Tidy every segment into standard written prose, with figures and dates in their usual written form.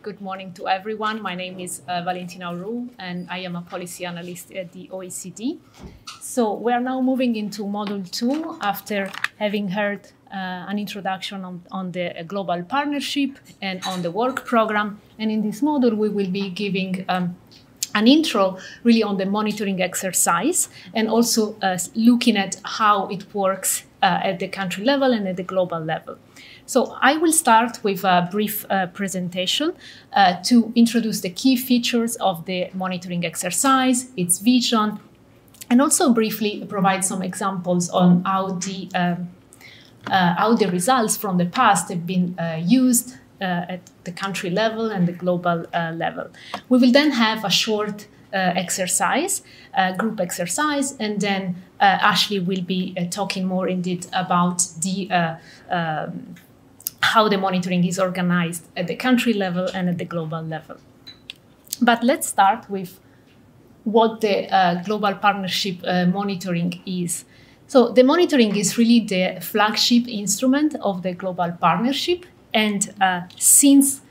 Good morning to everyone. My name is Valentina Roux, and I am a policy analyst at the OECD. So we are now moving into Module 2 after having heard an introduction on the global partnership and on the work program. And in this module, we will be giving an intro really on the monitoring exercise and also looking at how it works at the country level and at the global level. So I will start with a brief presentation to introduce the key features of the monitoring exercise, its vision, and also briefly provide some examples on how the results from the past have been used at the country level and the global level. We will then have a short exercise, group exercise, and then Ashley will be talking more in depth about the how the monitoring is organized at the country level and at the global level. But let's start with what the global partnership monitoring is. So the monitoring is really the flagship instrument of the global partnership, and since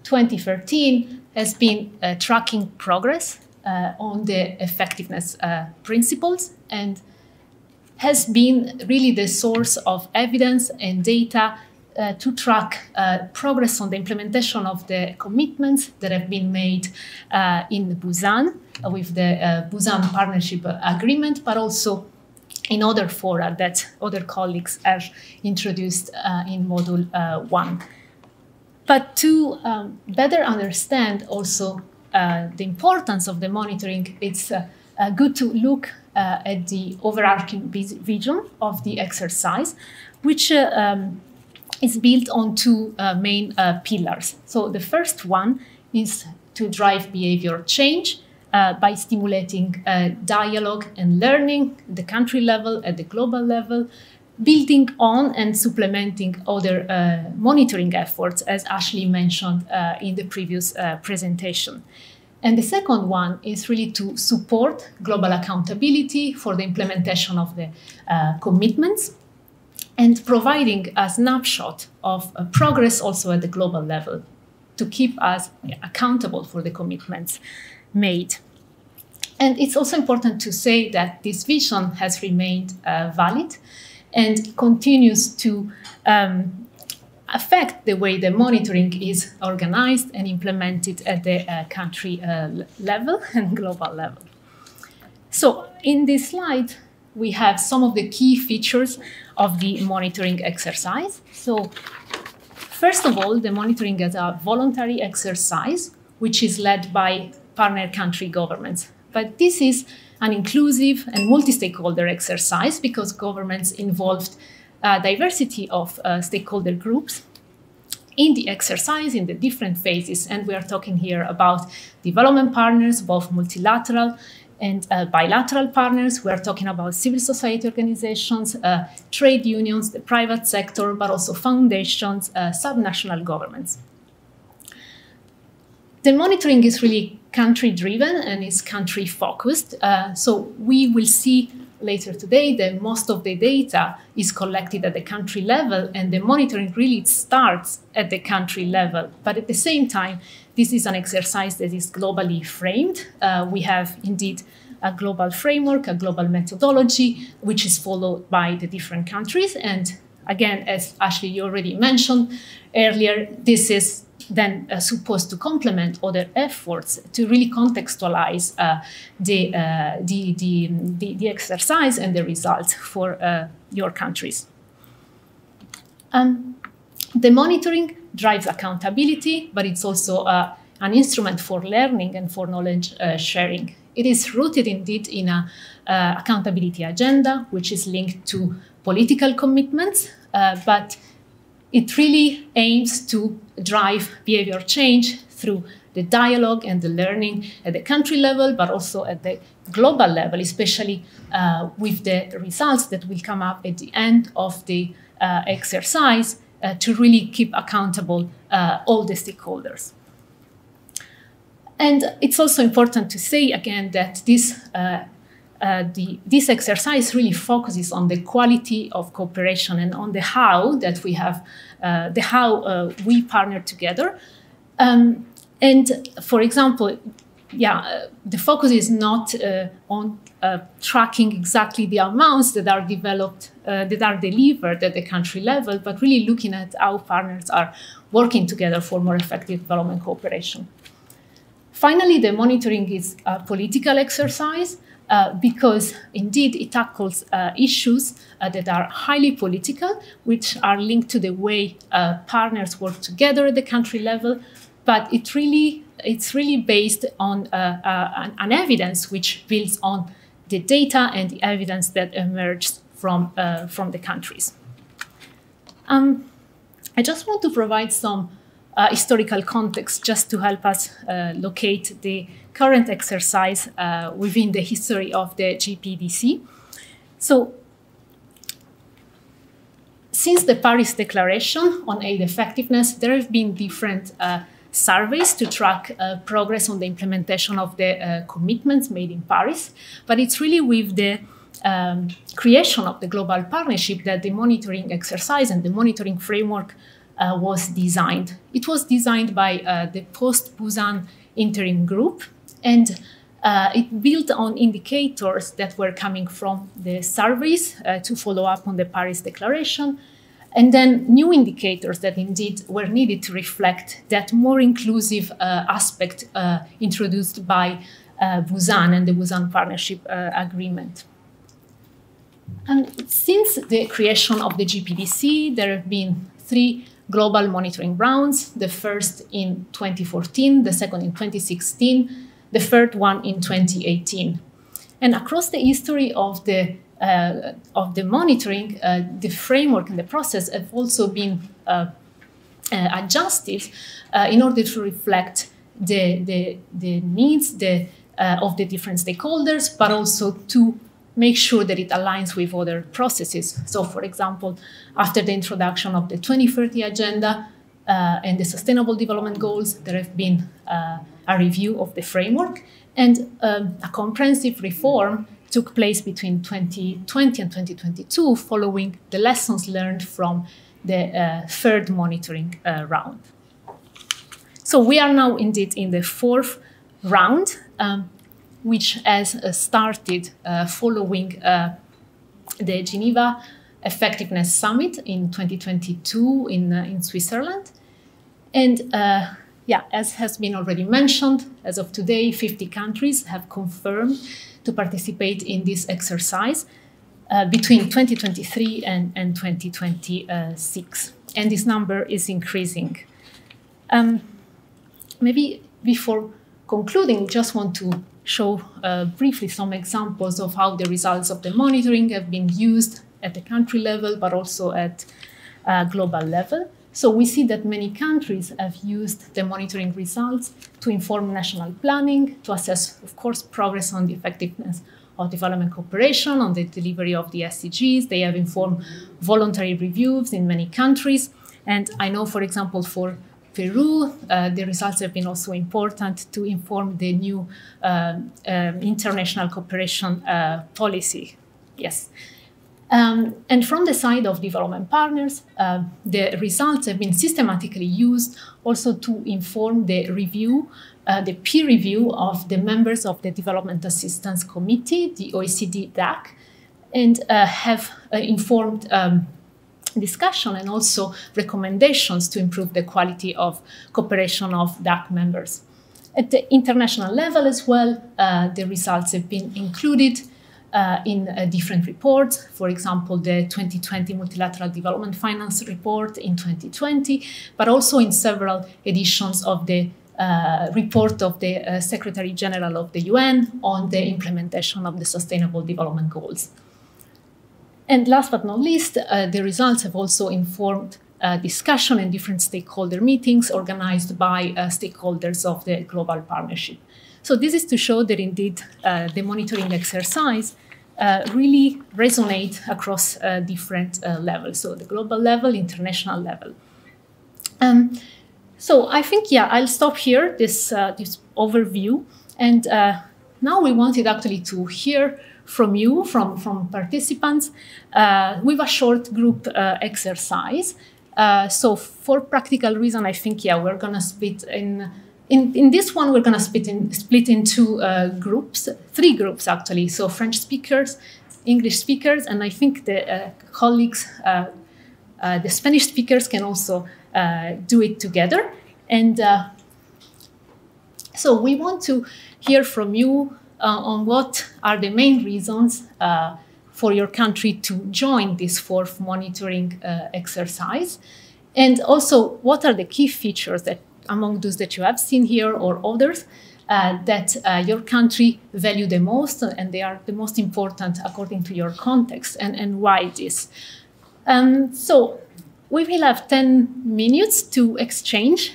2013 has been tracking progress on the effectiveness principles and has been really the source of evidence and data to track progress on the implementation of the commitments that have been made in Busan with the Busan Partnership Agreement, but also in other fora that other colleagues have introduced in Module 1. But to better understand also the importance of the monitoring, it's good to look at the overarching vision of the exercise, which is built on two main pillars. So the first one is to drive behavior change by stimulating dialogue and learning at the country level, at the global level, building on and supplementing other monitoring efforts, as Ashley mentioned in the previous presentation. And the second one is really to support global accountability for the implementation of the commitments and providing a snapshot of progress also at the global level to keep us accountable for the commitments made. And it's also important to say that this vision has remained valid and continues to affect the way the monitoring is organized and implemented at the country level and global level. So in this slide, we have some of the key features of the monitoring exercise. So first of all, the monitoring is a voluntary exercise, which is led by partner country governments. But this is an inclusive and multi-stakeholder exercise because governments involved a diversity of stakeholder groups in the exercise in the different phases. And we are talking here about development partners, both multilateral and bilateral partners. We are talking about civil society organizations, trade unions, the private sector, but also foundations, subnational governments. The monitoring is really country-driven and is country-focused. So we will see later today that most of the data is collected at the country level, and the monitoring really starts at the country level. But at the same time, this is an exercise that is globally framed. We have indeed a global framework, a global methodology, which is followed by the different countries. And again, as Ashley, you already mentioned earlier, this is then supposed to complement other efforts to really contextualize the exercise and the results for your countries. The monitoring drives accountability, but it's also an instrument for learning and for knowledge sharing. It is rooted indeed in an accountability agenda, which is linked to political commitments, but it really aims to drive behavior change through the dialogue and the learning at the country level, but also at the global level, especially with the results that will come up at the end of the exercise to really keep accountable all the stakeholders. And it's also important to say again that this exercise really focuses on the quality of cooperation and on the how that we have, we partner together, And for example, the focus is not on tracking exactly the amounts that are developed, that are delivered at the country level, but really looking at how partners are working together for more effective development cooperation. Finally, the monitoring is a political exercise because indeed it tackles issues that are highly political, which are linked to the way partners work together at the country level, but it's really based on an evidence which builds on the data and the evidence that emerged from the countries. I just want to provide some historical context just to help us locate the current exercise within the history of the GPEDC. So, since the Paris Declaration on Aid Effectiveness, there have been different surveys to track progress on the implementation of the commitments made in Paris, but it's really with the creation of the global partnership that the monitoring exercise and the monitoring framework was designed. It was designed by the post-Busan interim group, and it built on indicators that were coming from the surveys to follow up on the Paris Declaration, and then new indicators that indeed were needed to reflect that more inclusive aspect introduced by Busan and the Busan Partnership Agreement. And since the creation of the GPEDC, there have been 3 global monitoring rounds, the first in 2014, the second in 2016, the third one in 2018. And across the history of the monitoring, the framework and the process have also been adjusted in order to reflect the needs of the different stakeholders, but also to make sure that it aligns with other processes. So, for example, after the introduction of the 2030 Agenda and the Sustainable Development Goals, there have been a review of the framework, and a comprehensive reform took place between 2020 and 2022 following the lessons learned from the third monitoring round. So we are now indeed in the 4th round, which has started following the Geneva Effectiveness Summit in 2022 in Switzerland. And as has been already mentioned, as of today, 50 countries have confirmed to participate in this exercise between 2023 and 2026. And this number is increasing. Maybe before concluding, just want to show briefly some examples of how the results of the monitoring have been used at the country level, but also at global level. So we see that many countries have used the monitoring results to inform national planning, to assess, of course, progress on the effectiveness of development cooperation, on the delivery of the SDGs. They have informed voluntary reviews in many countries. And I know, for example, for Peru, the results have been also important to inform the new international cooperation policy. Yes. And from the side of development partners, the results have been systematically used also to inform the review, the peer review of the members of the Development Assistance Committee, the OECD DAC, and have informed discussion and also recommendations to improve the quality of cooperation of DAC members. At the international level as well, the results have been included in different reports. For example, the 2020 Multilateral Development Finance Report in 2020, but also in several editions of the report of the Secretary General of the UN on the implementation of the Sustainable Development Goals. And last but not least, the results have also informed discussion and different stakeholder meetings organized by stakeholders of the global partnership. So this is to show that indeed the monitoring exercise really resonate across different levels, so the global level, international level. So I think, I'll stop here, this overview. And now we wanted actually to hear from you, from participants, with a short group exercise. So for practical reason, I think, yeah, we're going to split in this one, we're going to split into groups, 3 groups actually. So French speakers, English speakers, and I think the colleagues, the Spanish speakers can also do it together. And so we want to hear from you on what are the main reasons for your country to join this 4th monitoring exercise. And also, what are the key features that among those that you have seen here or others that your country value the most and they are the most important according to your context, and why this? So we will have 10 minutes to exchange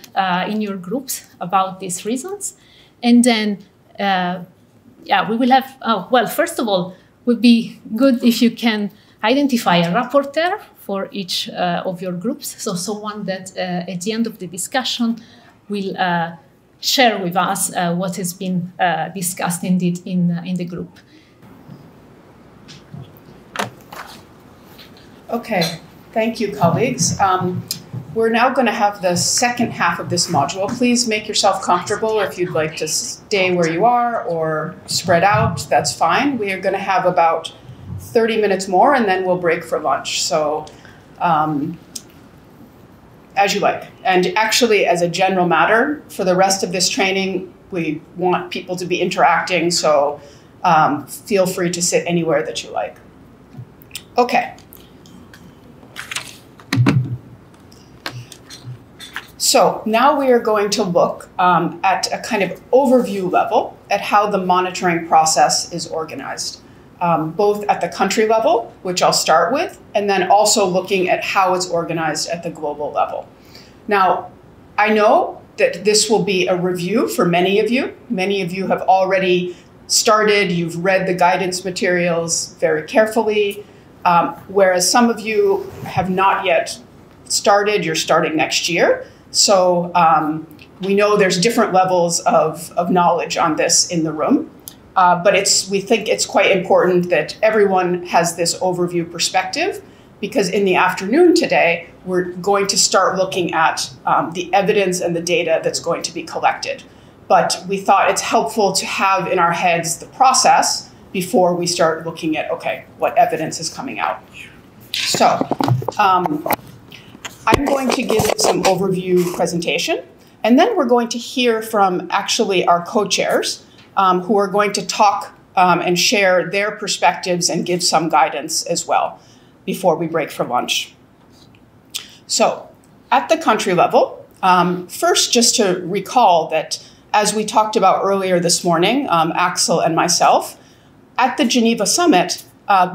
in your groups about these reasons. And then, we will have, well, first of all, would be good if you can identify a rapporteur for each of your groups. So someone that at the end of the discussion will share with us what has been discussed indeed in the group. Okay, thank you, colleagues. We're now going to have the second half of this module. Please make yourself comfortable. If you'd like to stay where you are or spread out, that's fine. We are going to have about 30 minutes more, and then we'll break for lunch. So as you like. And actually, as a general matter, for the rest of this training, we want people to be interacting, so feel free to sit anywhere that you like. Okay. So now we are going to look at a kind of overview level at how the monitoring process is organized, both at the country level, which I'll start with, and then also looking at how it's organized at the global level. Now, I know that this will be a review for many of you. Many of you have already started, you've read the guidance materials very carefully, whereas some of you have not yet started, you're starting next year. So we know there's different levels of knowledge on this in the room, but we think it's quite important that everyone has this overview perspective, because in the afternoon today, we're going to start looking at the evidence and the data that's going to be collected. But we thought it's helpful to have in our heads the process before we start looking at, okay, what evidence is coming out. So I'm going to give some overview presentation, and then we're going to hear from actually our co-chairs who are going to talk and share their perspectives and give some guidance as well before we break for lunch. So at the country level, first just to recall that as we talked about earlier this morning, Axel and myself, at the Geneva Summit,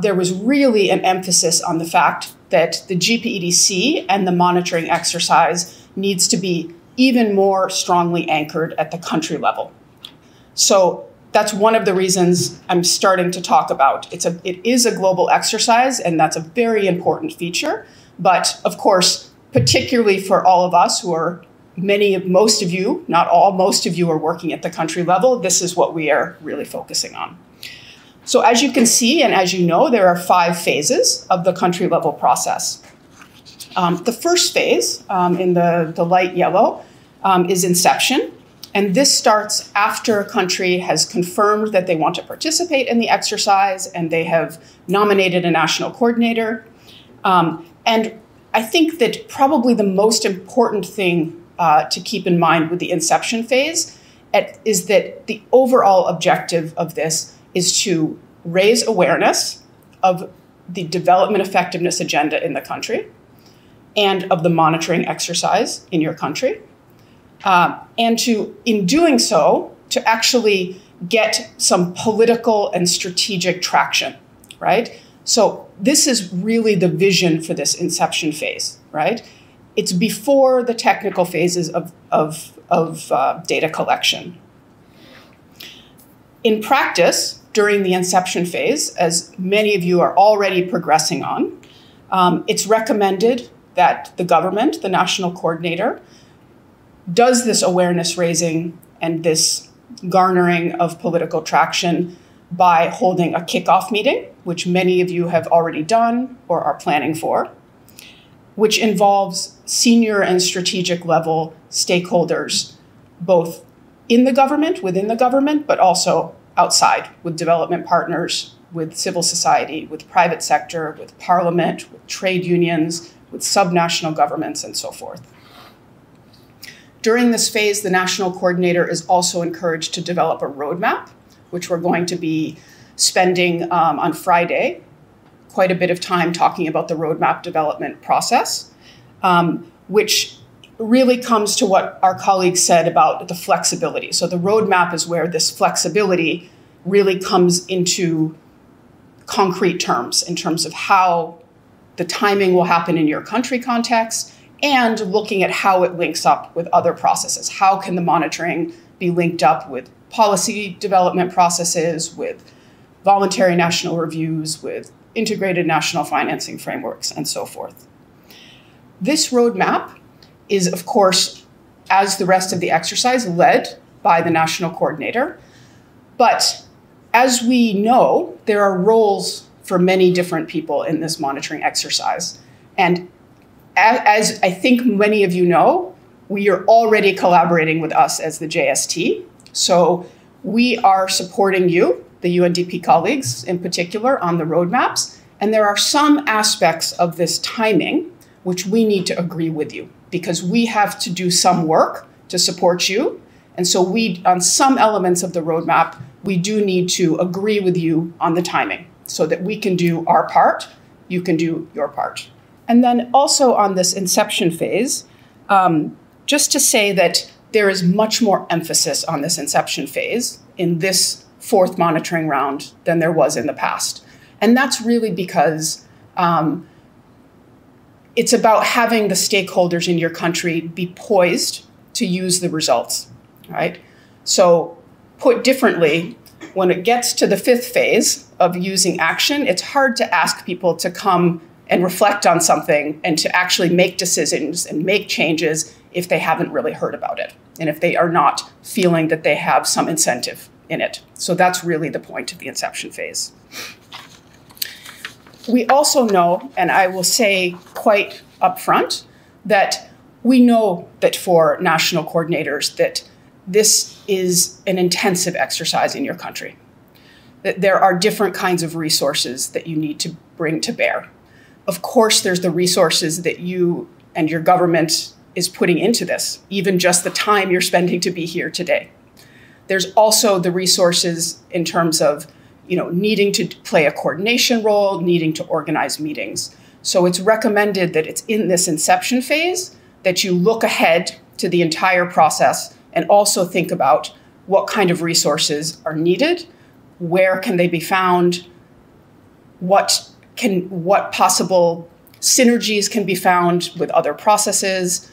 there was really an emphasis on the fact that the GPEDC and the monitoring exercise needs to be even more strongly anchored at the country level. So that's one of the reasons I'm starting to talk about. It is a global exercise, and that's a very important feature. But of course, particularly for all of us who are most of you, not all, most of you are working at the country level, this is what we are really focusing on. So as you can see, and as you know, there are 5 phases of the country level process. The first phase, in the light yellow, is inception. And this starts after a country has confirmed that they want to participate in the exercise and they have nominated a national coordinator. And I think that probably the most important thing to keep in mind with the inception phase is that the overall objective of this is to raise awareness of the development effectiveness agenda in the country and of the monitoring exercise in your country. And in doing so, to actually get some political and strategic traction, right? So this is really the vision for this inception phase, right? It's before the technical phases of data collection. In practice, during the inception phase, as many of you are already progressing on, it's recommended that the government, the national coordinator, does this awareness raising and this garnering of political traction by holding a kickoff meeting, which many of you have already done or are planning for. which involves senior and strategic level stakeholders, both in the government, within the government, but also outside with development partners, with civil society, with private sector, with parliament, with trade unions, with subnational governments, and so forth. During this phase, the national coordinator is also encouraged to develop a roadmap, which we're going to be spending on Friday quite a bit of time talking about the roadmap development process, which really comes to what our colleagues said about the flexibility. So the roadmap is where this flexibility really comes into concrete terms in terms of how the timing will happen in your country context and looking at how it links up with other processes. How can the monitoring be linked up with policy development processes, with voluntary national reviews, with integrated national financing frameworks, and so forth. This roadmap is, of course, as the rest of the exercise, led by the national coordinator. But as we know, there are roles for many different people in this monitoring exercise. And as I think many of you know, we are already collaborating with us as the JST. So we are supporting you, the UNDP colleagues in particular, on the roadmaps. And there are some aspects of this timing which we need to agree with you because we have to do some work to support you. And so on some elements of the roadmap, we do need to agree with you on the timing so that we can do our part, you can do your part. And then also on this inception phase, just to say that there is much more emphasis on this inception phase in this fourth monitoring round than there was in the past. And that's really because it's about having the stakeholders in your country be poised to use the results, right? So put differently, when it gets to the fifth phase of using action, it's hard to ask people to come and reflect on something and to actually make decisions and make changes if they haven't really heard about it and if they are not feeling that they have some incentive in it. So that's really the point of the inception phase. We also know, and I will say quite upfront, that we know that for national coordinators that this is an intensive exercise in your country, that there are different kinds of resources that you need to bring to bear. Of course, there's the resources that you and your government is putting into this, even just the time you're spending to be here today. There's also the resources in terms of needing to play a coordination role, needing to organize meetings. So it's recommended that it's in this inception phase that you look ahead to the entire process and also think about what kind of resources are needed, where can they be found, what possible synergies can be found with other processes,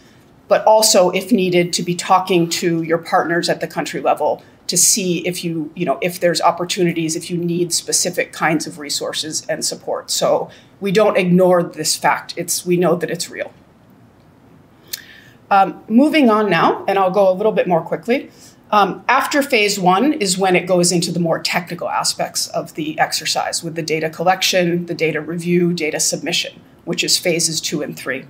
but also, if needed, to be talking to your partners at the country level to see if there's opportunities, if you need specific kinds of resources and support. So we don't ignore this fact. We know that it's real. Moving on now, and I'll go a little bit more quickly. After phase one is when it goes into the more technical aspects of the exercise with the data collection, the data review, data submission, which is phases 2 and 3.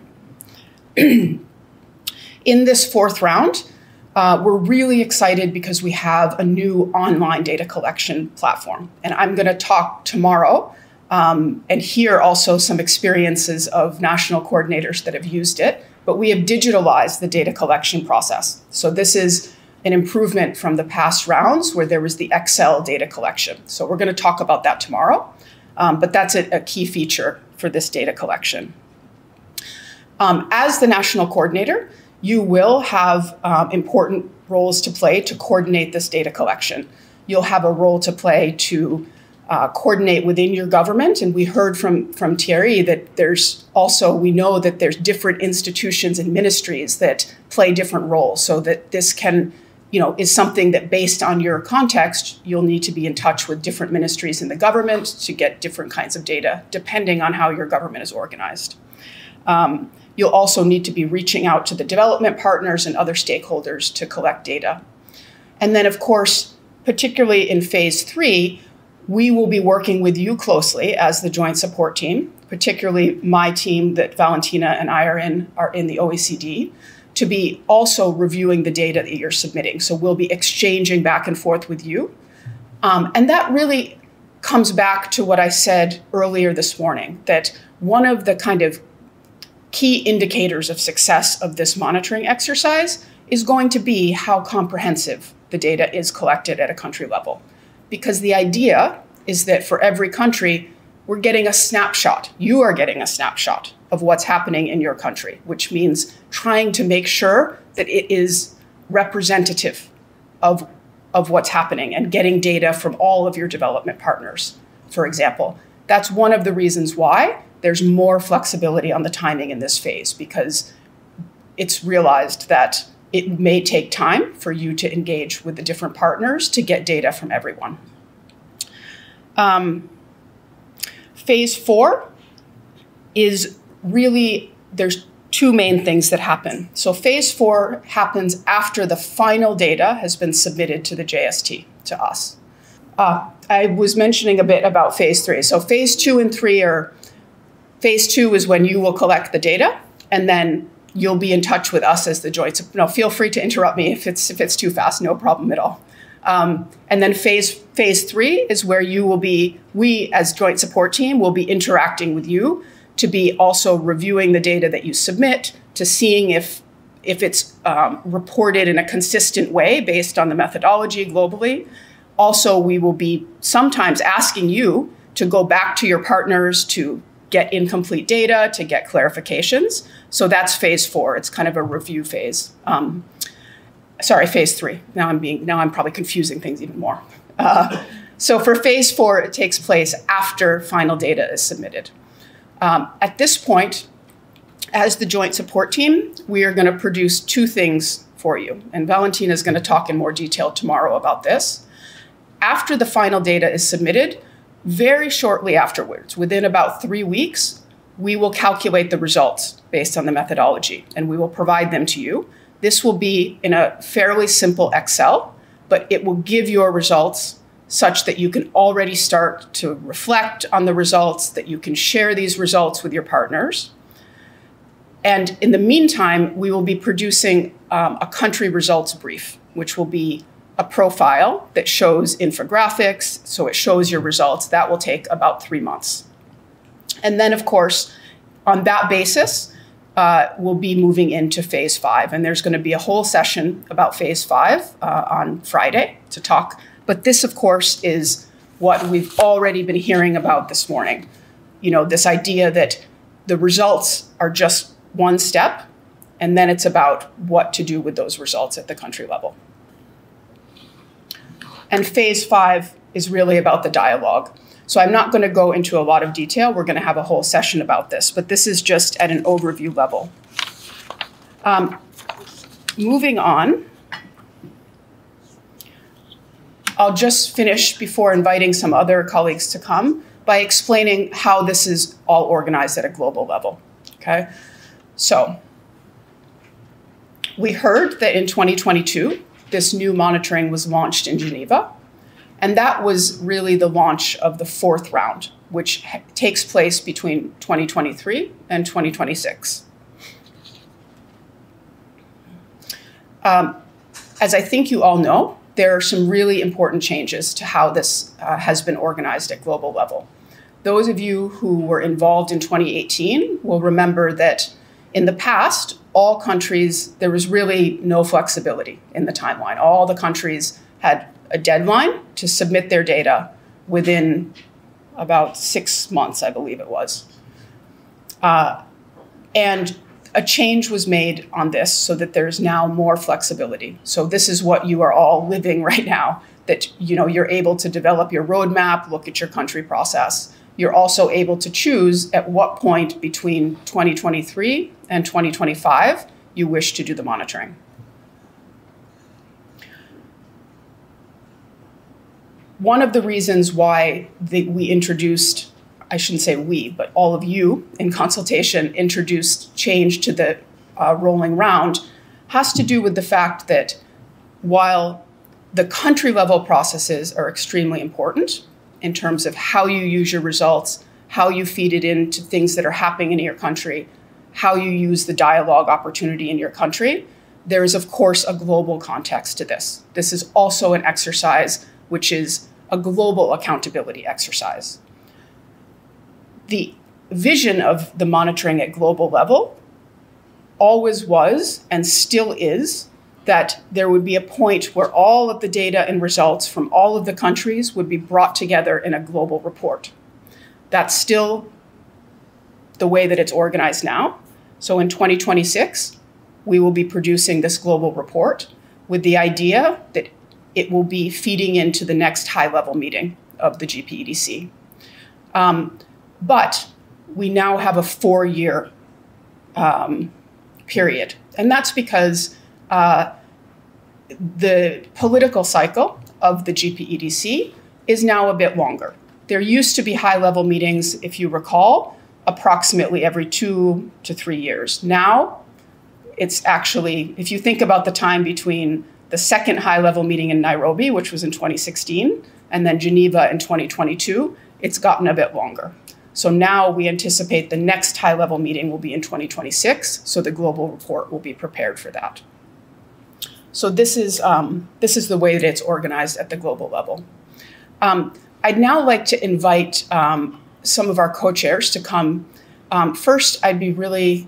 In this fourth round, we're really excited because we have a new online data collection platform. And I'm going to talk tomorrow and hear also some experiences of national coordinators that have used it. But we have digitalized the data collection process. So this is an improvement from the past rounds where there was the Excel data collection. So we're going to talk about that tomorrow. But that's a key feature for this data collection. As the national coordinator, you will have important roles to play to coordinate this data collection. You'll have a role to play to coordinate within your government. And we heard from Thierry that we know that there's different institutions and ministries that play different roles, so that this is something that based on your context, you'll need to be in touch with different ministries in the government to get different kinds of data, depending on how your government is organized. You'll also need to be reaching out to the development partners and other stakeholders to collect data. And then, of course, particularly in phase 3, we will be working with you closely as the joint support team particularly my team that Valentina and I are in the OECD, to be also reviewing the data that you're submitting. So we'll be exchanging back and forth with you. And that really comes back to what I said earlier this morning, that one of the kind of key indicators of success of this monitoring exercise is going to be how comprehensive the data is collected at a country level. Because the idea is that for every country, we're getting a snapshot. You are getting a snapshot of what's happening in your country, which means trying to make sure that it is representative of what's happening and getting data from all of your development partners, for example. That's one of the reasons why there's more flexibility on the timing in this phase, because it's realized that it may take time for you to engage with the different partners to get data from everyone. Phase 4 is really, there's two main things that happen. So phase 4 happens after the final data has been submitted to the JST, to us. I was mentioning a bit about phase 3. So phase 2 and 3 are, phase 2 is when you will collect the data, and then you'll be in touch with us as the joint. No, feel free to interrupt me if it's too fast, no problem at all. And then phase 3 is where you will be, we as joint support team will be interacting with you to be also reviewing the data that you submit, to seeing if it's reported in a consistent way based on the methodology globally. Also, we will be sometimes asking you to go back to your partners to get incomplete data, to get clarifications. So that's phase 4. It's kind of a review phase. Sorry, phase 3. Now I'm probably confusing things even more. So for phase 4, it takes place after final data is submitted. At this point, as the joint support team, we are going to produce two things for you. And Valentina is going to talk in more detail tomorrow about this. After the final data is submitted, very shortly afterwards, within about 3 weeks, we will calculate the results based on the methodology, and we will provide them to you. This will be in a fairly simple Excel, but it will give your results such that you can already start to reflect on the results, that you can share these results with your partners. And in the meantime, we will be producing a country results brief, which will be a profile that shows infographics, so it shows your results. That will take about 3 months. And then, of course, on that basis, we'll be moving into phase 5. And there's going to be a whole session about phase 5 on Friday to talk. But this, of course, is what we've already been hearing about this morning. You know, this idea that the results are just one step, and then it's about what to do with those results at the country level. And phase 5 is really about the dialogue. So I'm not going to go into a lot of detail. We're going to have a whole session about this, but this is just at an overview level. Moving on, I'll just finish before inviting some other colleagues to come by explaining how this is all organized at a global level, okay? So we heard that in 2022, this new monitoring was launched in Geneva. And that was really the launch of the 4th round, which takes place between 2023 and 2026. As I think you all know, there are some really important changes to how this has been organized at global level. Those of you who were involved in 2018 will remember that in the past, all countries, there was really no flexibility in the timeline. All the countries had a deadline to submit their data within about 6 months, I believe it was. And a change was made on this so that there's now more flexibility. So this is what you are all living right now, that you're able to develop your roadmap, look at your country process. You're also able to choose at what point between 2023 and 2025 you wish to do the monitoring. One of the reasons why we introduced, I shouldn't say we, but all of you in consultation introduced change to the rolling round has to do with the fact that while the country level processes are extremely important in terms of how you use your results, how you feed it into things that are happening in your country, how you use the dialogue opportunity in your country, there is, of course, a global context to this. This is also an exercise which is a global accountability exercise. The vision of the monitoring at global level always was and still is that there would be a point where all of the data and results from all of the countries would be brought together in a global report. That's still the way that it's organized now. So in 2026, we will be producing this global report with the idea that it will be feeding into the next high-level meeting of the GPEDC. But we now have a 4-year period. And that's because the political cycle of the GPEDC is now a bit longer. There used to be high-level meetings, if you recall, approximately every 2 to 3 years. Now, it's actually, if you think about the time between the second high-level meeting in Nairobi, which was in 2016, and then Geneva in 2022, it's gotten a bit longer. So now we anticipate the next high-level meeting will be in 2026, so the global report will be prepared for that. So this is the way that it's organized at the global level. I'd now like to invite some of our co-chairs to come. First, I'd be really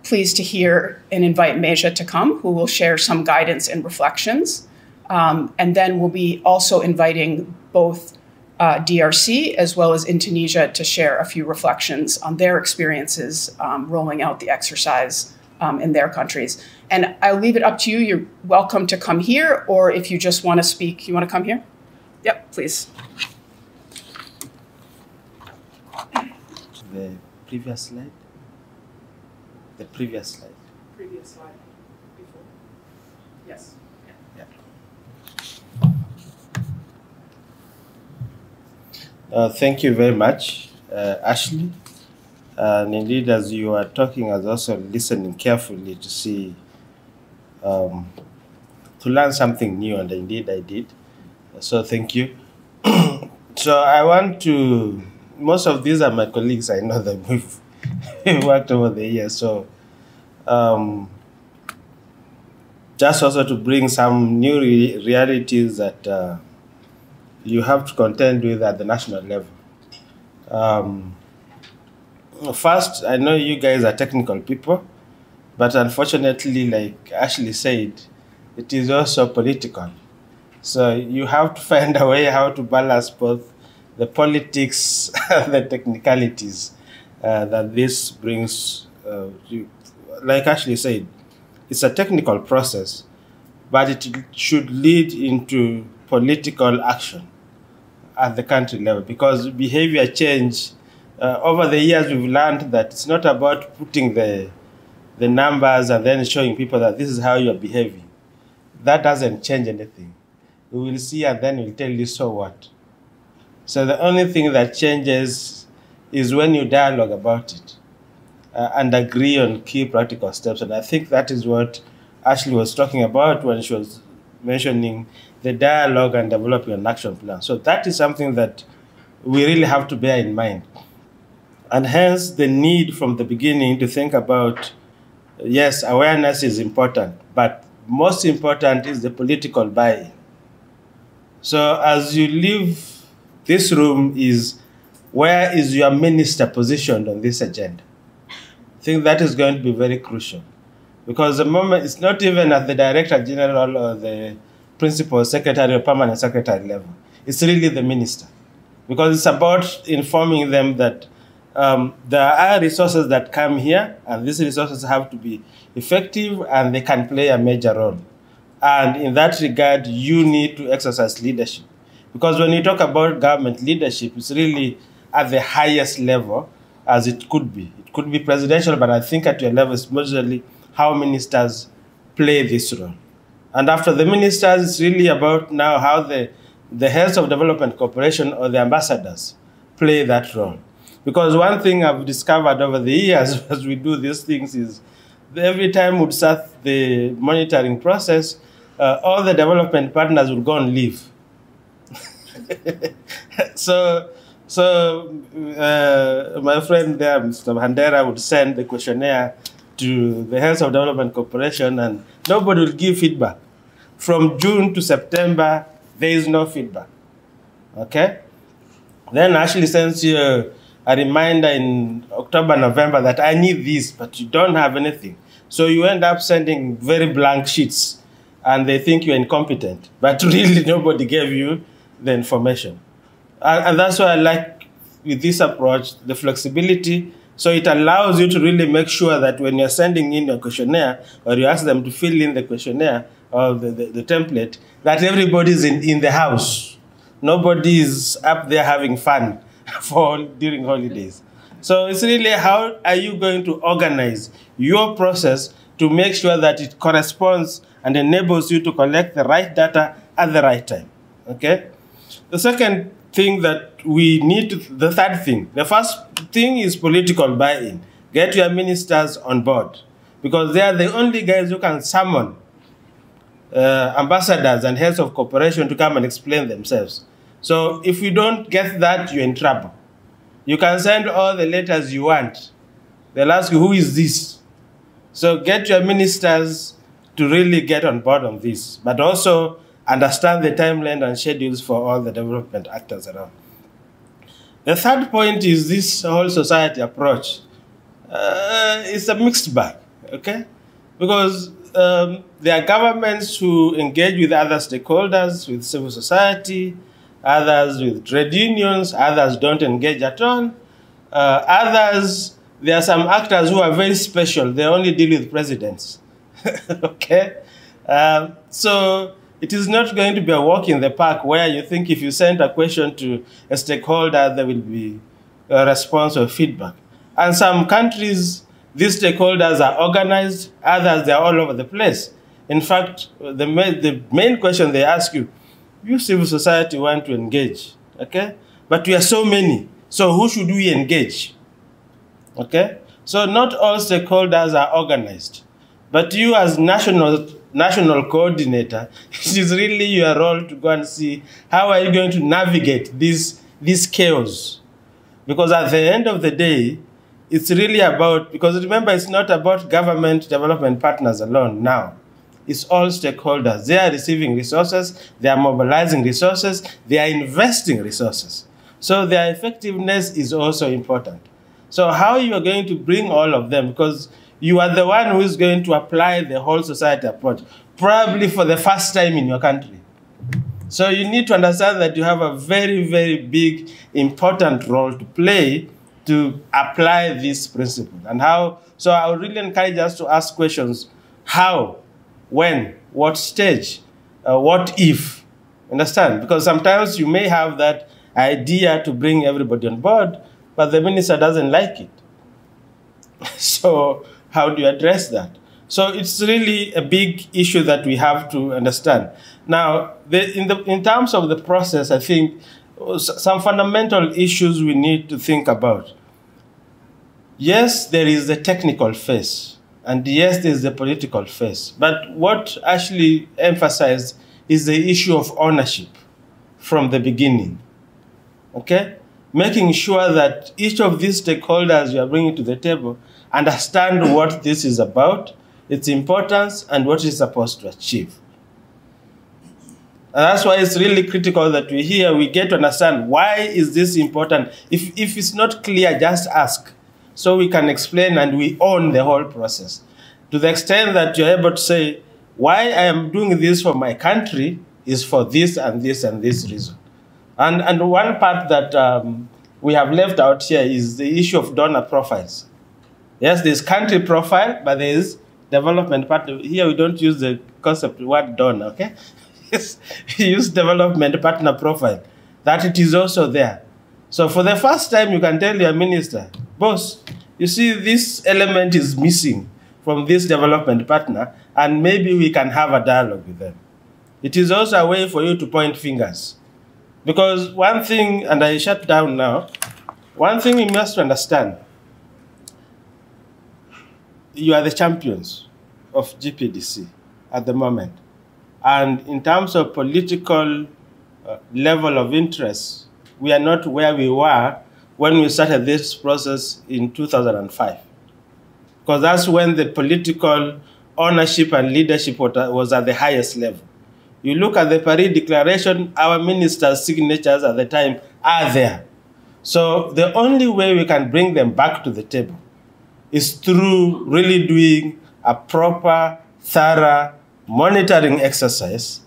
pleased to hear and invite Meja to come, who will share some guidance and reflections. And then we'll be also inviting both DRC as well as Indonesia to share a few reflections on their experiences rolling out the exercise in their countries. And I'll leave it up to you. You're welcome to come here, or if you just want to speak, you want to come here? Yep, please. The previous slide? The previous slide. Previous slide. Before. Yes. Yeah. Thank you very much, Ashley. And indeed, as you are talking, I was also listening carefully to see, to learn something new, and indeed I did. So thank you. So I want to, most of these are my colleagues. I know them. We've worked over the years. So just also to bring some new realities that you have to contend with at the national level. First, I know you guys are technical people, but unfortunately, like Ashley said, it is also political. So you have to find a way how to balance both the politics and the technicalities that this brings. Like Ashley said, it's a technical process, but it should lead into political action at the country level, because behavior change, over the years we've learned that it's not about putting the numbers and then showing people that this is how you're behaving. That doesn't change anything. We will see and then we'll tell you, so what? So the only thing that changes is when you dialogue about it and agree on key practical steps. And I think that is what Ashley was talking about when she was mentioning the dialogue and developing an action plan. So that is something that we really have to bear in mind. And hence the need from the beginning to think about, yes, awareness is important, but most important is the political buy-in. So as you leave this room is, where is your minister positioned on this agenda? I think that is going to be very crucial, because the moment it's not even at the Director General or the Principal Secretary or Permanent Secretary level. It's really the minister, because it's about informing them that there are resources that come here, and these resources have to be effective and they can play a major role. And in that regard, you need to exercise leadership. Because when you talk about government leadership, it's really at the highest level as it could be. It could be presidential, but I think at your level, it's mostly how ministers play this role. And after the ministers, it's really about now how the heads of development cooperation or the ambassadors play that role. Because one thing I've discovered over the years as we do these things is every time we start the monitoring process, all the development partners will go and leave. So So my friend there, Mr. Handera, would send the questionnaire to the Health of Development Corporation, and nobody will give feedback. From June to September, there is no feedback. Okay? Then Ashley sends you a reminder in October, November that I need this, but you don't have anything. So you end up sending very blank sheets, and they think you're incompetent. But really, nobody gave you the information. And that's why I like, with this approach, the flexibility. So it allows you to really make sure that when you're sending in your questionnaire, or you ask them to fill in the questionnaire or the template, that everybody's in the house. Nobody is up there having fun during holidays. So it's really, how are you going to organize your process to make sure that it corresponds and enables you to collect the right data at the right time, okay? The second thing that we need to, the third thing, the first thing is political buy-in. Get your ministers on board, because they are the only guys who can summon ambassadors and heads of corporation to come and explain themselves. So if you don't get that, you're in trouble. You can send all the letters you want. They'll ask you, who is this? So get your ministers to really get on board on this, but also understand the timeline and schedules for all the development actors around. The third point is this whole society approach. It's a mixed bag, okay? Because there are governments who engage with other stakeholders, with civil society, others with trade unions, others don't engage at all. Others, there are some actors who are very special. They only deal with presidents, okay? So it is not going to be a walk in the park where you think if you send a question to a stakeholder, there will be a response or feedback. And some countries, these stakeholders are organized, others, they're all over the place. In fact, the main question they ask you, you civil society want to engage, okay? But we are so many, so who should we engage, okay? So not all stakeholders are organized, but you as national coordinator, it is really your role to go and see how are you going to navigate this chaos. Because at the end of the day, it's really about, because remember, it's not about government development partners alone now. It's all stakeholders. They are receiving resources, they are mobilizing resources, they are investing resources. So their effectiveness is also important. So how you are going to bring all of them, because you are the one who is going to apply the whole society approach, probably for the first time in your country. So you need to understand that you have a very, very big, important role to play to apply this principle. And how, so I would really encourage us to ask questions, how, when, what stage, what if, understand? Because sometimes you may have that idea to bring everybody on board, but the minister doesn't like it. So how do you address that? So it's really a big issue that we have to understand. Now, in terms of the process, I think some fundamental issues we need to think about. Yes, there is the technical phase, and yes, there is the political phase. But what Ashley emphasized is the issue of ownership from the beginning, okay? Making sure that each of these stakeholders you are bringing to the table understand what this is about, its importance, and what it's supposed to achieve. And that's why it's really critical that we get to understand why is this important. If it's not clear, just ask, so we can explain and we own the whole process. To the extent that you're able to say, why I am doing this for my country is for this and this and this reason. And one part that we have left out here is the issue of donor profiles. Yes, there's country profile, but there is development partner. Here we don't use the concept word donor, okay? We use development partner profile, that it is also there. So for the first time, you can tell your minister, boss, you see this element is missing from this development partner, and maybe we can have a dialogue with them. It is also a way for you to point fingers. Because one thing, and I shut down now, one thing we must understand, you are the champions of GPEDC at the moment. And in terms of political level of interest, we are not where we were when we started this process in 2005. Because that's when the political ownership and leadership was at the highest level. You look at the Paris Declaration, our ministers' signatures at the time are there. So the only way we can bring them back to the table is through really doing a proper, thorough monitoring exercise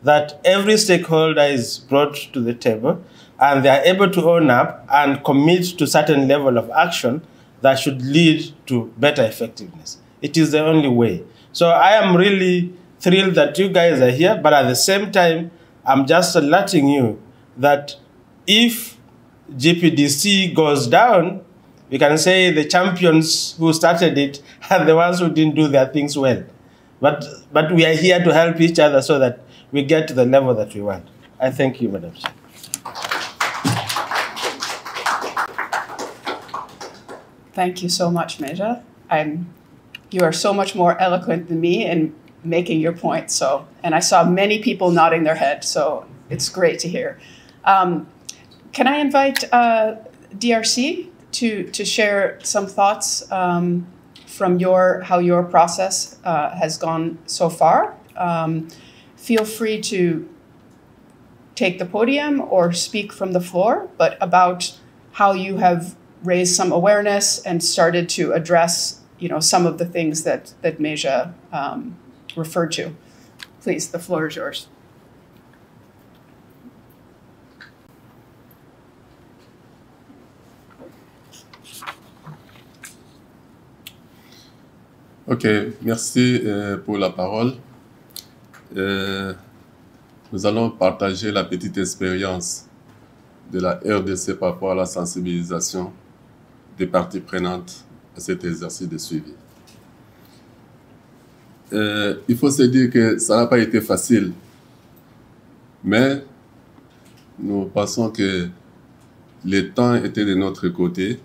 that every stakeholder is brought to the table and they are able to own up and commit to a certain level of action that should lead to better effectiveness. It is the only way. So I am really thrilled that you guys are here, but at the same time, I'm just alerting you that if GPEDC goes down, we can say the champions who started it are the ones who didn't do their things well. But we are here to help each other so that we get to the level that we want. I thank you, Madam Chair. Thank you so much, Meja. You are so much more eloquent than me in making your point. And I saw many people nodding their head, so it's great to hear. Can I invite DRC to share some thoughts from how your process has gone so far? Feel free to take the podium or speak from the floor, but about how you have raised some awareness and started to address, some of the things that Meja referred to. Please, the floor is yours. Ok, merci pour la parole. Nous allons partager la petite expérience de la RDC par rapport à la sensibilisation des parties prenantes à cet exercice de suivi. Il faut se dire que ça n'a pas été facile, mais nous pensons que le temps était de notre côté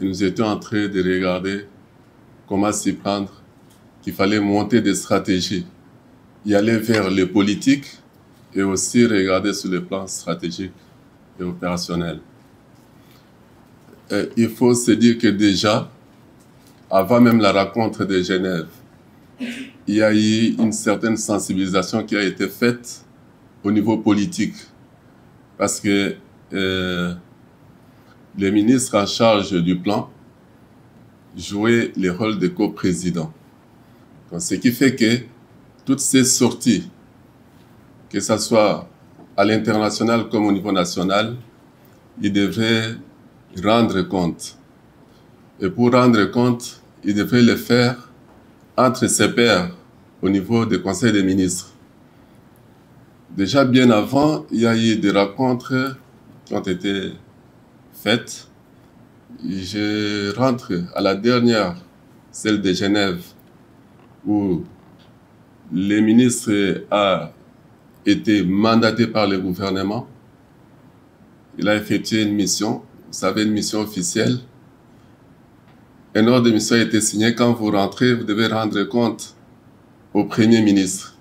et nous étions en train de regarder comment s'y prendre, qu'il fallait monter des stratégies, y aller vers le politique et aussi regarder sur le plan stratégique et opérationnel. Il faut se dire que déjà, avant même la rencontre de Genève, il y a eu une certaine sensibilisation qui a été faite au niveau politique parce que les ministres en charge du plan jouaient le rôle de coprésident. Ce qui fait que toutes ces sorties, que ce soit à l'international comme au niveau national, ils devraient rendre compte. Et pour rendre compte, ils devraient le faire entre ses pairs au niveau du Conseil des ministres. Déjà bien avant, il y a eu des rencontres qui ont été faites. Je rentre à la dernière, celle de Genève, où le ministre a été mandaté par le gouvernement. Il a effectué une mission, vous savez, une mission officielle. Un ordre de mission a été signé. Quand vous rentrez, vous devez rendre compte au Premier ministre.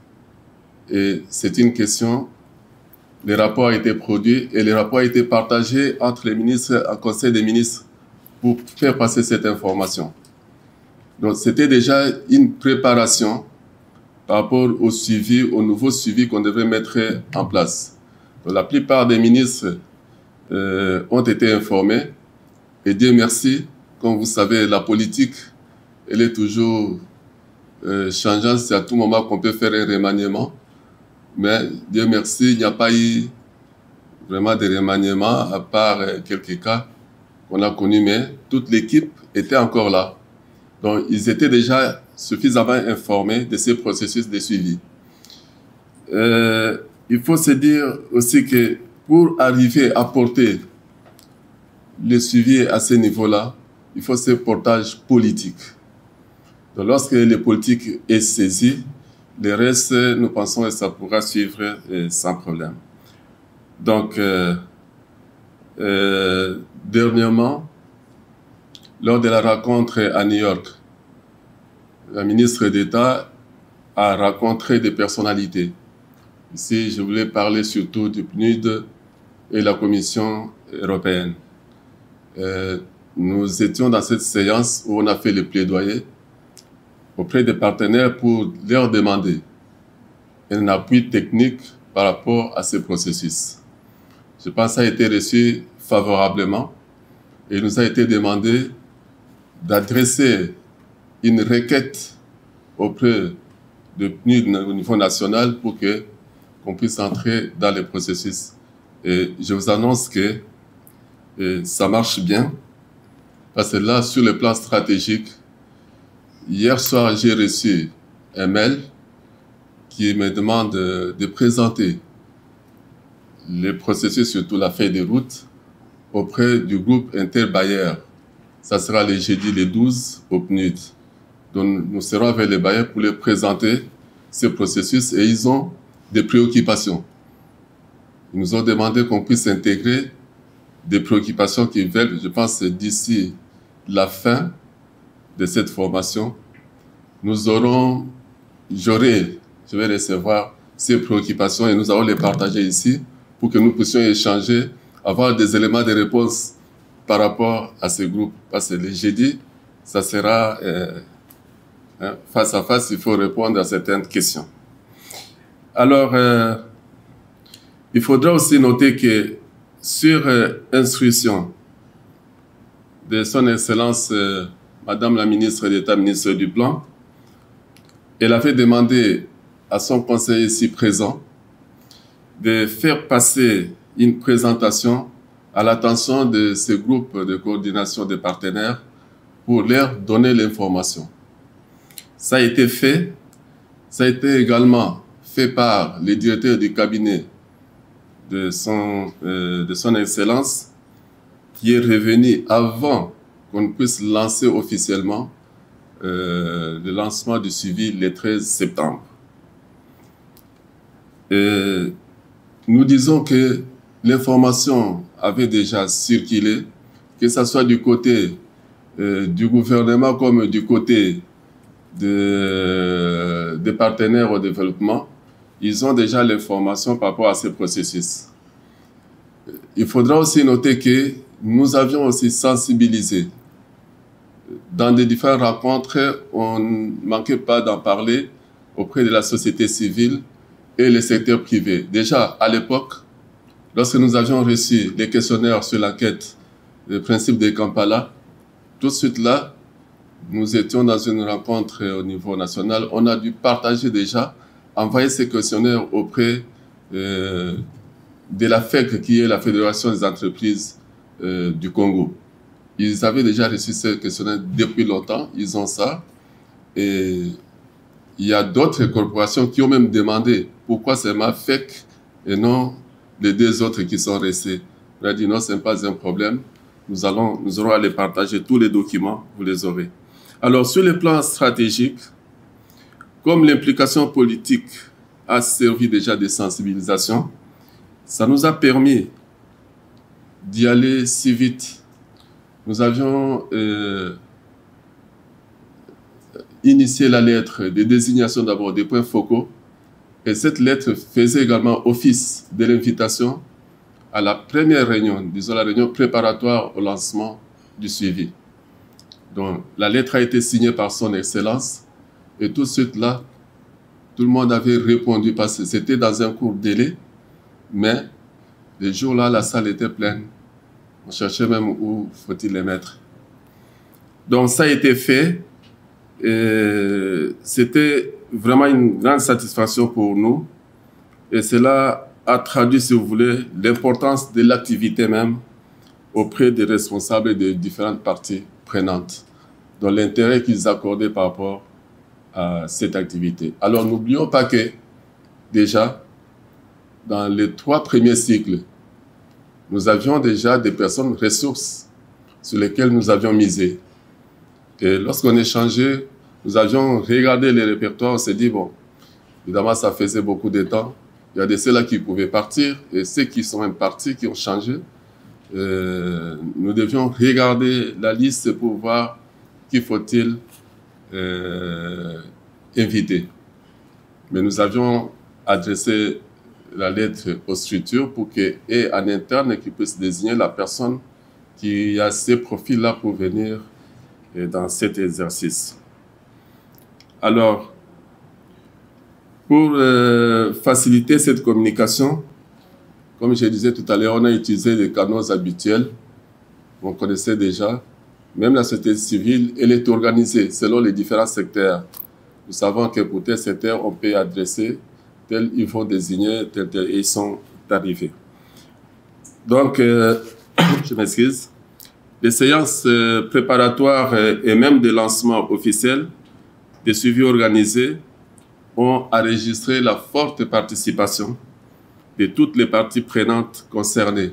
Et c'est une question, le rapport a été produit et le rapport a été partagé entre les ministres en Conseil des ministres pour faire passer cette information. Donc c'était déjà une préparation par rapport au suivi, au nouveau suivi qu'on devrait mettre en place. Donc, la plupart des ministres ont été informés et Dieu merci, comme vous savez, la politique, elle est toujours changeante, c'est à tout moment qu'on peut faire un remaniement. Mais Dieu merci, il n'y a pas eu vraiment de remaniement à part quelques cas qu'on a connus, mais toute l'équipe était encore là. Donc, ils étaient déjà suffisamment informés de ces processus de suivi. Il faut se dire aussi que pour arriver à porter le suivi à ce niveau-là, il faut ce portage politique. Donc, lorsque le politique est saisi, le reste, nous pensons que ça pourra suivre sans problème. Donc, dernièrement, lors de la rencontre à New York, la ministre d'État a rencontré des personnalités. Ici, je voulais parler surtout du PNUD et la Commission européenne. Nous étions dans cette séance où on a fait le plaidoyer auprès des partenaires pour leur demander un appui technique par rapport à ce processus. Je pense que ça a été reçu favorablement et il nous a été demandé d'adresser une requête auprès de PNUD au niveau national pour qu'on puisse entrer dans le processus. Et je vous annonce que ça marche bien, parce que là, sur le plan stratégique, hier soir, j'ai reçu un mail qui me demande de présenter le processus, surtout la feuille de route, auprès du groupe interbailleur. Ça sera le jeudi le 12 au PNUD. Donc, nous serons avec les bailleurs pour leur présenter ce processus et ils ont des préoccupations. Ils nous ont demandé qu'on puisse intégrer des préoccupations qu'ils veulent, je pense, d'ici la fin de cette formation. Je vais recevoir ces préoccupations et nous allons les partager ici pour que nous puissions échanger, avoir des éléments de réponse par rapport à ce groupe. Parce que le jeudi, ça sera face à face, il faut répondre à certaines questions. Alors, il faudra aussi noter que sur instruction de son Excellence, Madame la ministre d'État, ministre du Plan, elle avait demandé à son conseiller ici présent de faire passer une présentation à l'attention de ce groupe de coordination des partenaires pour leur donner l'information. Ça a été fait. Ça a été également fait par le directeur du cabinet de son Excellence, qui est revenu avant qu'on puisse lancer officiellement le lancement du suivi le 13 septembre. Et nous disons que l'information avait déjà circulé, que ce soit du côté du gouvernement comme du côté des partenaires au développement. Ils ont déjà l'information par rapport à ce processus. Il faudra aussi noter que nous avions aussi sensibilisé. Dans des différentes rencontres, on ne manquait pas d'en parler auprès de la société civile et le secteur privé. Déjà, à l'époque, lorsque nous avions reçu les questionnaires sur l'enquête des principes de Kampala, tout de suite là, nous étions dans une rencontre au niveau national. On a dû partager déjà, envoyer ces questionnaires auprès de la FEC, qui est la Fédération des entreprises du Congo. Ils avaient déjà reçu ces questionnaires depuis longtemps, ils ont ça. Et il y a d'autres corporations qui ont même demandé pourquoi c'est ma FEC et non les deux autres qui sont restés. On a dit non, ce n'est pas un problème. Nous aurons à les partager, tous les documents, vous les aurez. Alors, sur le plan stratégique, comme l'implication politique a servi déjà de sensibilisation, ça nous a permis d'y aller si vite. Nous avions initié la lettre de désignation d'abord des points focaux, et cette lettre faisait également office de l'invitation à la première réunion, disons la réunion préparatoire au lancement du suivi. Donc, la lettre a été signée par son Excellence, et tout de suite là, tout le monde avait répondu parce que c'était dans un court délai, mais les jours-là, la salle était pleine. On cherchait même où faut-il les mettre. Donc, ça a été fait. C'était vraiment une grande satisfaction pour nous. Et cela a traduit, si vous voulez, l'importance de l'activité même auprès des responsables des différentes parties prenantes, dans l'intérêt qu'ils accordaient par rapport à cette activité. Alors, n'oublions pas que, déjà, dans les 3 premiers cycles, nous avions déjà des personnes ressources sur lesquelles nous avions misé. Et lorsqu'on échangeait, nous avions regardé les répertoires, on s'est dit, bon, évidemment, ça faisait beaucoup de temps. Il y a de ceux-là qui pouvaient partir, et ceux qui sont partis, qui ont changé. Nous devions regarder la liste pour voir qui faut-il inviter. Mais nous avions adressé la lettre aux structures pour qu'eux, en interne, qu'ils puissent désigner la personne qui a ces profils-là pour venir dans cet exercice. Alors, pour faciliter cette communication, comme je disais tout à l'heure, on a utilisé les canaux habituels qu'on connaissait déjà. Même la société civile, elle est organisée selon les différents secteurs. Nous savons que pour tel secteur, on peut adresser, tel ils vont désigner, tel, et ils sont arrivés. Donc, je m'excuse. Les séances préparatoires et même des lancements officiels, des suivis organisés, ont enregistré la forte participation de toutes les parties prenantes concernées.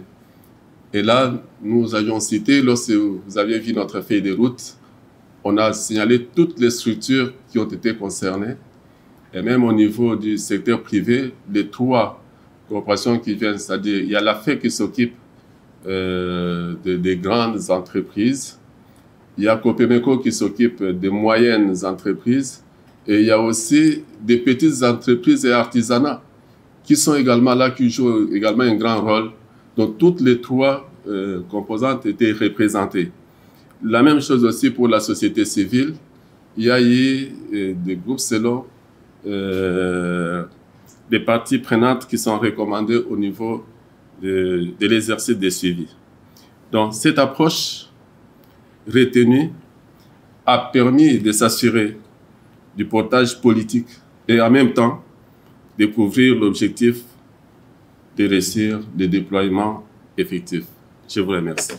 Et là, nous avions cité, lorsque vous aviez vu notre feuille de route, on a signalé toutes les structures qui ont été concernées. Et même au niveau du secteur privé, les 3 corporations qui viennent, c'est-à-dire il y a la FE qui s'occupe des grandes entreprises, il y a Copemeco qui s'occupe des moyennes entreprises, et il y a aussi des petites entreprises et artisanats qui sont également là, qui jouent également un grand rôle. Donc toutes les 3 composantes étaient représentées. La même chose aussi pour la société civile. Il y a eu des groupes selon des parties prenantes qui sont recommandées au niveau de l'exercice des suivis. Donc cette approche retenue a permis de s'assurer du portage politique et en même temps de couvrir l'objectif de réussir le déploiement effectif. Je vous remercie.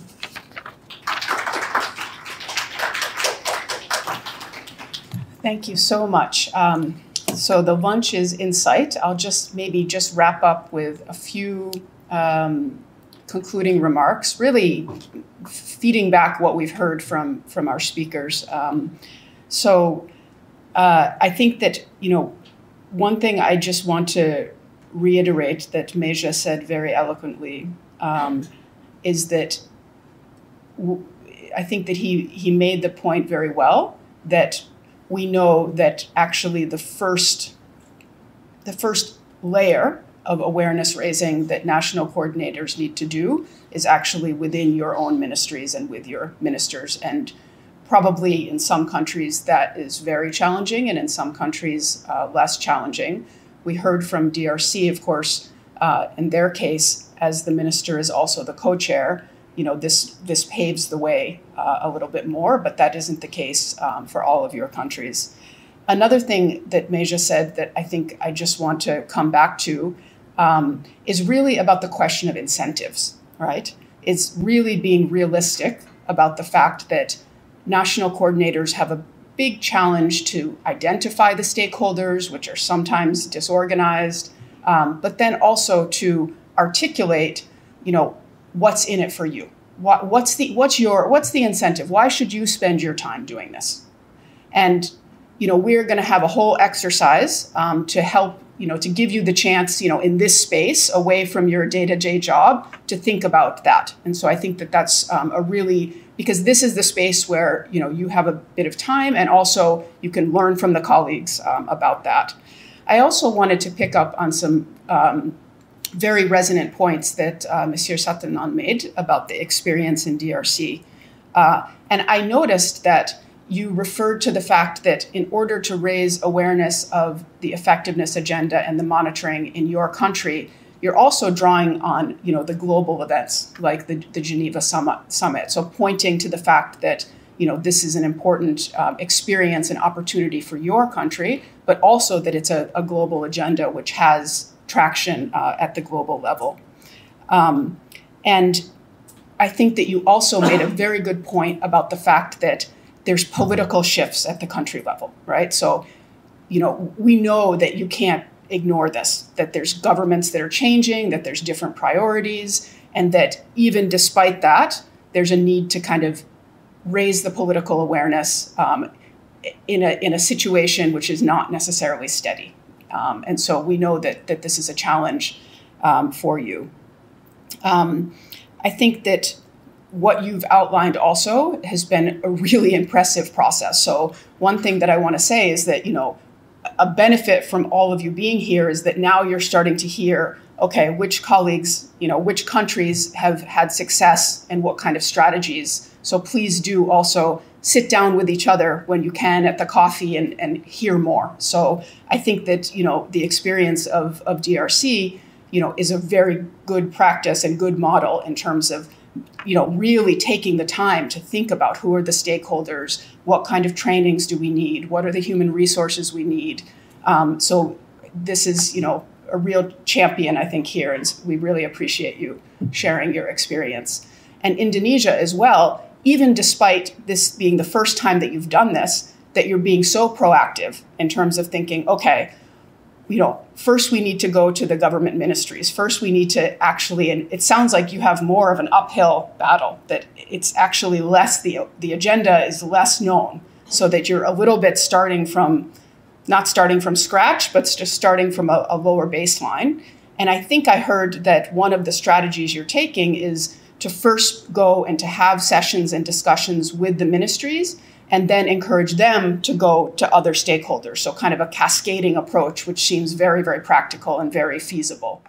Thank you so much. So the lunch is in sight. I'll maybe wrap up with a few concluding remarks, really feeding back what we've heard from our speakers. I think that, one thing I just want to reiterate that Meja said very eloquently is that I think that he made the point very well that we know that actually the first layer of awareness raising that national coordinators need to do is actually within your own ministries and with your ministers. And probably in some countries that is very challenging, and in some countries less challenging. We heard from DRC, of course, in their case, as the minister is also the co-chair, this paves the way a little bit more, but that isn't the case for all of your countries. Another thing that Meja said that I think I just want to come back to is really about the question of incentives, right? It's really being realistic about the fact that national coordinators have a big challenge to identify the stakeholders, which are sometimes disorganized, but then also to articulate, what's in it for you. What's the incentive? Why should you spend your time doing this? And we're going to have a whole exercise to help, to give you the chance, in this space, away from your day-to-day job, to think about that. And so I think that that's because this is the space where, you have a bit of time, and also you can learn from the colleagues about that. I also wanted to pick up on some very resonant points that Monsieur Satanan made about the experience in DRC. And I noticed that you referred to the fact that in order to raise awareness of the effectiveness agenda and the monitoring in your country, you're also drawing on, the global events like the Geneva Summit. So pointing to the fact that, this is an important experience and opportunity for your country, but also that it's a global agenda which has traction at the global level. And I think that you also made a very good point about the fact that there's political shifts at the country level, right? So, we know that you can't ignore this, that there's governments that are changing, that there's different priorities, and that even despite that, there's a need to kind of raise the political awareness in a situation which is not necessarily steady. And so we know that this is a challenge for you. I think that what you've outlined also has been a really impressive process. So one thing that I want to say is that, a benefit from all of you being here is that now you're starting to hear, okay, which colleagues, which countries have had success and what kind of strategies. So please do also sit down with each other when you can at the coffee and hear more. So I think that, the experience of DRC, is a very good practice and good model in terms of, really taking the time to think about who are the stakeholders, what kind of trainings do we need, what are the human resources we need. So this is, a real champion, I think, here, and we really appreciate you sharing your experience. And Indonesia as well, even despite this being the first time that you've done this, that you're being so proactive in terms of thinking, okay, first we need to go to the government ministries. First we need to actually, and it sounds like you have more of an uphill battle, that it's actually less, the agenda is less known, so that you're a little bit not starting from scratch, but just starting from a lower baseline. And I think I heard that one of the strategies you're taking is to first go and to have sessions and discussions with the ministries, and then encourage them to go to other stakeholders. So kind of a cascading approach, which seems very, very practical and very feasible.